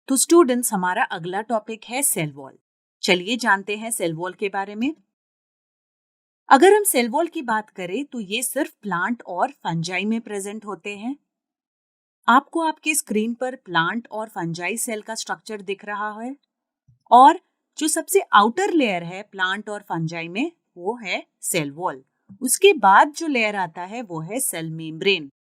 तो स्टूडेंट्स, हमारा अगला टॉपिक है सेल वॉल। चलिए जानते हैं सेल वॉल के बारे में। अगर हम सेल वॉल की बात करें तो ये सिर्फ प्लांट और फंजाई में प्रेजेंट होते हैं। आपको आपके स्क्रीन पर प्लांट और फंजाई सेल का स्ट्रक्चर दिख रहा है और जो सबसे आउटर लेयर है प्लांट और फंजाई में वो है सेल वॉल। उसके बाद जो लेयर आता है वो है सेल मेम्ब्रेन।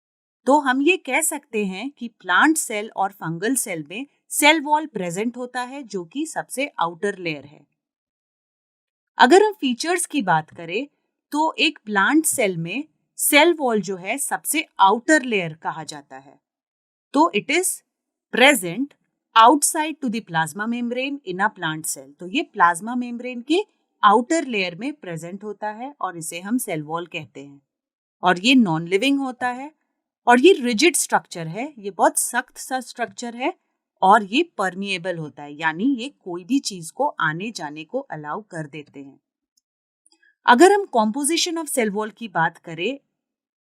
तो हम ये कह सकते हैं कि प्लांट सेल और फंगल सेल में सेल वॉल प्रेजेंट होता है जो कि सबसे आउटर लेयर है। अगर हम फीचर्स की बात करें तो एक प्लांट सेल में सेल वॉल जो है सबसे आउटर लेयर कहा जाता है। तो it is present outside to the plasma membrane in a plant cell. तो ये प्लाज्मा मेम्ब्रेन के आउटर लेयर में प्रेजेंट होता है और इसे हम सेल वॉल कहते हैं। और ये नॉन लिविंग होता है और ये रिजिड स्ट्रक्चर है, ये बहुत सख्त सा स्ट्रक्चर है और ये परमिएबल होता है, यानी ये कोई भी चीज को आने जाने को अलाउ कर देते हैं। अगर हम कॉम्पोजिशन ऑफ सेल वॉल की बात करें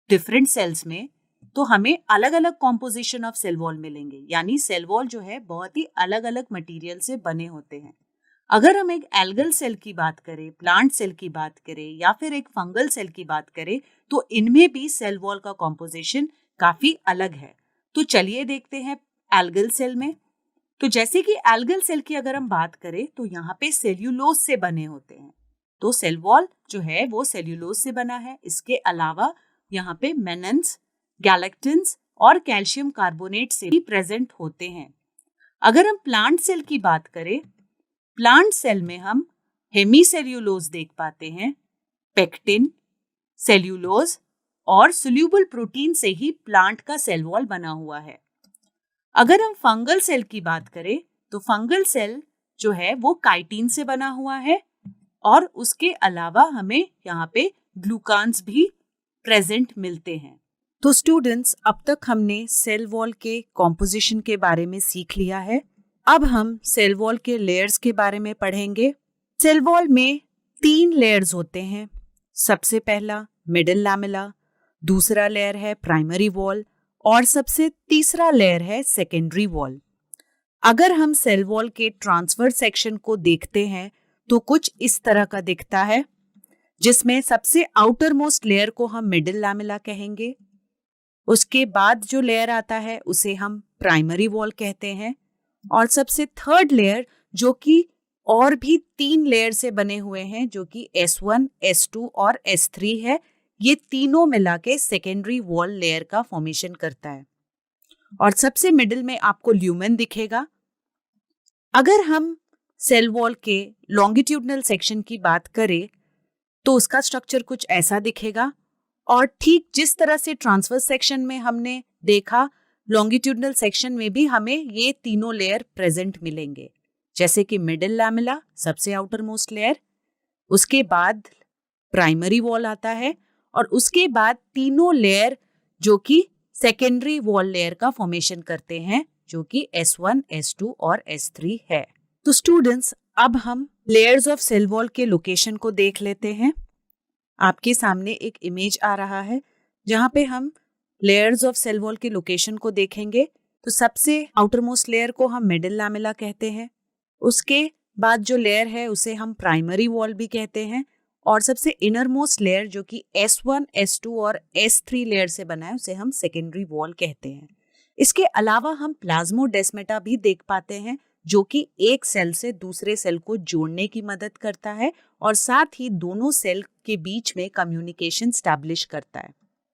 डिफरेंट सेल्स में तो हमें अलग अलग कॉम्पोजिशन ऑफ सेल वॉल मिलेंगे, यानी सेल वॉल जो है बहुत ही अलग अलग मटेरियल से बने होते हैं। अगर हम एक एल्गल सेल की बात करें, प्लांट सेल की बात करें या फिर एक फंगल सेल की बात करें तो इनमें भी सेल वॉल का कॉम्पोजिशन काफी अलग है। तो चलिए देखते हैं एल्गल सेल में। तो जैसे कि एल्गल सेल की अगर हम बात करें तो यहाँ पे सेल्यूलोज से बने होते हैं। तो सेल वॉल जो है वो सेल्यूलोज से बना है। इसके अलावा यहाँ पे मेनन्स, गैलेक्टिन्स और कैल्शियम कार्बोनेट से भी प्रेजेंट होते हैं। अगर हम प्लांट सेल की बात करें, प्लांट सेल में हम हेमीसेल्यूलोज देख पाते हैं, पेक्टिन, सेल्यूलोज और सोल्यूबल प्रोटीन से ही प्लांट का सेल वॉल बना हुआ है। अगर हम फंगल सेल की बात करें तो फंगल सेल जो है वो काइटिन से बना हुआ है और उसके अलावा हमें यहाँ पे ग्लूकान्स भी प्रेजेंट मिलते हैं। तो स्टूडेंट्स, अब तक हमने सेल वॉल के कॉम्पोजिशन के बारे में सीख लिया है। अब हम सेल वॉल के लेयर्स के बारे में पढ़ेंगे। सेल वॉल में 3 लेयर्स होते हैं। सबसे पहला मिडिल लैमेला, दूसरा लेयर है प्राइमरी वॉल और सबसे तीसरा लेयर है सेकेंडरी वॉल। अगर हम सेल वॉल के ट्रांसवर्स सेक्शन को देखते हैं तो कुछ इस तरह का दिखता है, जिसमें सबसे आउटर मोस्ट लेयर को हम मिडिल लैमेला कहेंगे। उसके बाद जो लेयर आता है उसे हम प्राइमरी वॉल कहते हैं और सबसे थर्ड लेयर जो कि और भी 3 लेयर से बने हुए हैं जो कि S1, S2 और S3 है, ये तीनों मिला के सेकेंडरी वॉल लेयर का फॉर्मेशन करता है। और सबसे मिडिल में आपको ल्यूमेन दिखेगा। अगर हम सेल वॉल के लॉन्गिट्यूडनल सेक्शन की बात करें तो उसका स्ट्रक्चर कुछ ऐसा दिखेगा और ठीक जिस तरह से ट्रांसवर्स सेक्शन में हमने देखा, लॉन्गिट्यूडनल सेक्शन में भी हमें ये तीनों लेयर प्रेजेंट मिलेंगे। जैसे कि मिडिल लैमेला सबसे आउटर मोस्ट लेयर, उसके बाद प्राइमरी वॉल आता है और उसके बाद तीनों लेयर जो कि सेकेंडरी वॉल लेयर का फॉर्मेशन करते हैं जो कि S1, S2 और S3 है। तो स्टूडेंट्स, अब हम लेयर्स ऑफ सेल वॉल के लोकेशन को देख लेते हैं। आपके सामने एक इमेज आ रहा है जहां पे हम लेयर्स ऑफ सेल वॉल के लोकेशन को देखेंगे। तो सबसे आउटर मोस्ट लेयर को हम मिडिल लैमेला कहते हैं, उसके बाद जो लेयर है उसे हम प्राइमरी वॉल भी कहते हैं और सबसे इनर मोस्ट लेयर जो कि S1, S2 और S3 लेयर से बना है उसे हम सेकेंडरी वॉल कहते हैं। इसके अलावा हम प्लाज्मोडेस्माटा भी देख पाते हैं जो कि एक सेल से दूसरे सेल को जोड़ने की मदद करता है और साथ ही दोनों सेल के बीच में कम्युनिकेशन स्टैब्लिश करता है।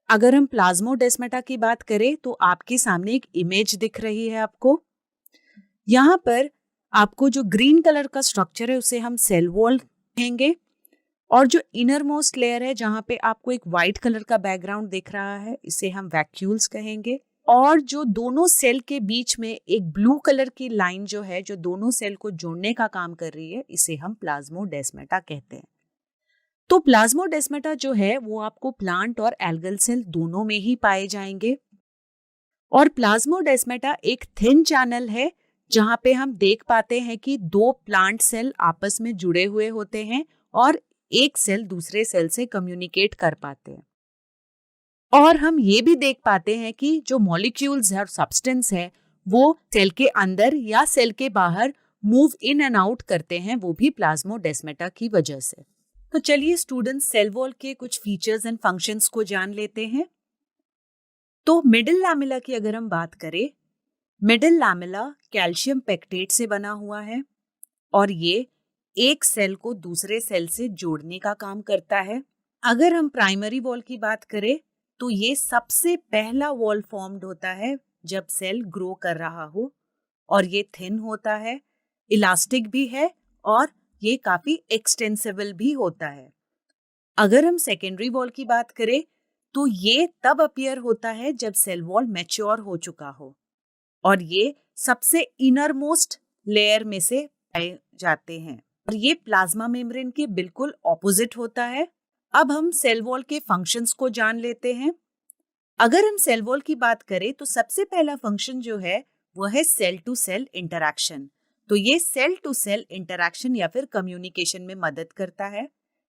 अगर हम प्लाज्मोडेस्माटा की बात करें तो आपके सामने एक इमेज दिख रही है आपको। यहाँ पर आपको जो ग्रीन कलर का स्ट्रक्चर है उसे हम सेल वॉल कहेंगे और जो इनर मोस्ट लेयर है जहाँ पे आपको एक व्हाइट कलर का बैकग्राउंड दिख रहा है इसे हम वैक्यूल्स कहेंगे और जो दोनों सेल के बीच में एक ब्लू कलर की लाइन जो है जो दोनों सेल को जोड़ने का काम कर रही है इसे हम प्लाज्मोडेस्माटा कहते हैं। तो प्लाज्मोडेस्माटा जो है वो आपको प्लांट और एल्गल सेल दोनों में ही पाए जाएंगे और प्लाज्मोडेस्माटा एक थिन चैनल है जहां पे हम देख पाते हैं कि 2 प्लांट सेल आपस में जुड़े हुए होते हैं और एक सेल दूसरे सेल से कम्युनिकेट कर पाते हैं। और हम ये भी देख पाते हैं कि जो मॉलिक्यूल्स है और सब्सटेंस है वो सेल के अंदर या सेल के बाहर मूव इन एंड आउट करते हैं, वो भी प्लाज्मोडेस्माटा की वजह से। तो चलिए स्टूडेंट्स, सेल वॉल के कुछ फीचर्स एंड फंक्शंस को जान लेते हैं। तो मिडिल लैमेला की अगर हम बात करें, मिडिल लैमेला कैल्शियम पेक्टेट से बना हुआ है और ये एक सेल को दूसरे सेल से जोड़ने का काम करता है। अगर हम प्राइमरी वॉल की बात करें तो ये सबसे पहला वॉल फॉर्म्ड होता है जब सेल ग्रो कर रहा हो, और ये थिन होता है, इलास्टिक भी है और ये काफी एक्सटेंसिबल भी होता है। अगर हम सेकेंडरी वॉल की बात करें तो ये तब अपीयर होता है जब सेल वॉल मैच्योर हो चुका हो, और ये सबसे इनर मोस्ट लेयर में से पाए जाते हैं, और ये प्लाज्मा मेम्ब्रेन के बिल्कुल ऑपोजिट होता है। अब हम सेल वॉल के फंक्शंस को जान लेते हैं। अगर हम सेल वॉल की बात करें तो सबसे पहला फंक्शन जो है वो है सेल टू सेल इंटरैक्शन। तो ये सेल टू सेल इंटरैक्शन या फिर कम्युनिकेशन में मदद करता है।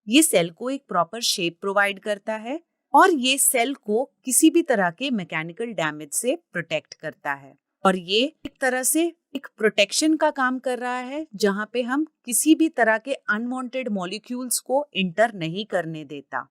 ये सेल को एक प्रॉपर शेप प्रोवाइड करता है और ये सेल को किसी भी तरह के मैकेनिकल डैमेज से प्रोटेक्ट करता है, और ये एक तरह से एक प्रोटेक्शन का काम कर रहा है जहां पे हम किसी भी तरह के अनवांटेड मॉलिक्यूल्स को इंटर नहीं करने देता।